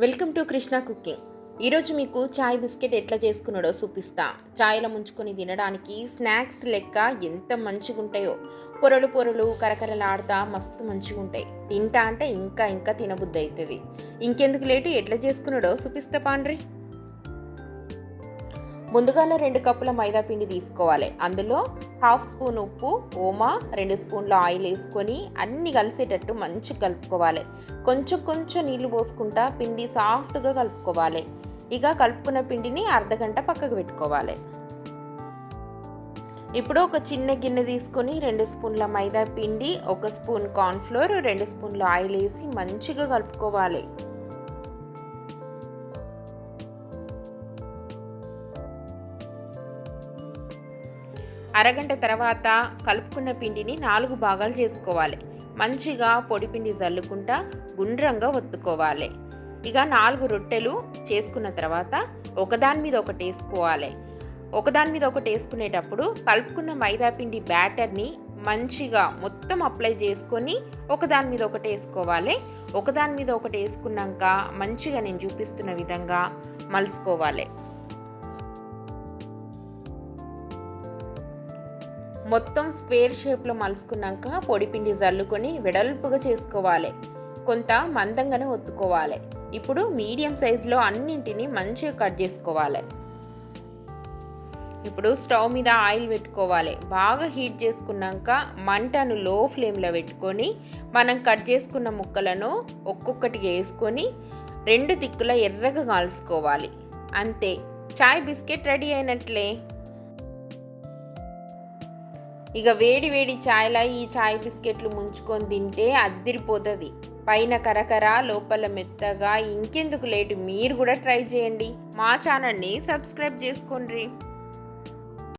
Welcome to Krishna cooking. ఈరోజు మీకు చాయ్ biscuit ఎట్లా చేసుకున్నాడో చూపిస్తా. చాయ్లో ముంచుకొని తినడానికి స్నాక్స్ లెక్క ఎంత మంచిగా ఉంటాయో. పొరలు పొరలు కరకరలాడుతా మస్తు మంచిగా ఉంటాయి. తింటా అంటే ఇంకా ఇంకా తినబుద్ధి అవుతుంది. ఇంకెందుకు లేటు, ఎట్లా చేసుకున్నాడో చూపిస్తా పాండ్రి. ముందుగాల 2 కప్పుల మైదా పిండి తీసుకోవాలి. అందులో 1/2 స్పూన్ ఉప్పు, ఓమా, 2 స్పూన్ల ఆయిల్ వేసుకొని అన్నీ కలిసేటట్టు మంచిగా కలుపుకోవాలి. కొంచెం కొంచెం నీళ్లు పోసుకుంటా పిండి సాఫ్ట్గా కలుపుకోవాలి. ఇక కలుపుకున్న పిండిని అర్ధగంట పక్కకు పెట్టుకోవాలి. ఇప్పుడు ఒక చిన్న గిన్నె తీసుకొని 2 స్పూన్ల మైదా పిండి, 1 స్పూన్ కార్న్ఫ్లోర్, 2 స్పూన్ల ఆయిల్ వేసి మంచిగా కలుపుకోవాలి. అరగంట తర్వాత కలుపుకున్న పిండిని 4 భాగాలు చేసుకోవాలి. మంచిగా పొడి పిండి జల్లుకుంటా గుండ్రంగా ఒత్తుకోవాలి. ఇక 4 రొట్టెలు చేసుకున్న తర్వాత ఒకదాని మీద ఒకటి వేసుకోవాలి. ఒకదాని మీద ఒకటి వేసుకునేటప్పుడు కలుపుకున్న మైదా పిండి బ్యాటర్ని మంచిగా మొత్తం అప్లై చేసుకొని ఒకదాని మీద ఒకటి వేసుకోవాలి. ఒకదాని మీద ఒకటి వేసుకున్నాక మంచిగా నేను చూపిస్తున్న విధంగా మలుసుకోవాలి. మొత్తం స్క్వేర్ షేప్లో మలుసుకున్నాక పొడిపిండి జల్లుకొని వెడల్పుగా చేసుకోవాలి. కొంత మందంగానే ఒత్తుకోవాలి. ఇప్పుడు మీడియం సైజులో అన్నింటినీ మంచిగా కట్ చేసుకోవాలి. ఇప్పుడు స్టవ్ మీద ఆయిల్ పెట్టుకోవాలి. బాగా హీట్ చేసుకున్నాక మంటను లో ఫ్లేమ్లో పెట్టుకొని మనం కట్ చేసుకున్న ముక్కలను ఒక్కొక్కటిగా వేసుకొని 2 దిక్కుల ఎర్రగా కాల్చుకోవాలి. అంతే, చాయ్ బిస్కెట్ రెడీ అయినట్లే. ఇక వేడి వేడి చాయ్లా ఈ చాయ్ బిస్కెట్లు ముంచుకొని తింటే అద్దిరిపోతుంది. పైన కరకర, లోపల మెత్తగా. ఇంకెందుకు లేటు, మీరు కూడా ట్రై చేయండి. మా ఛానల్ని సబ్స్క్రైబ్ చేసుకోండి.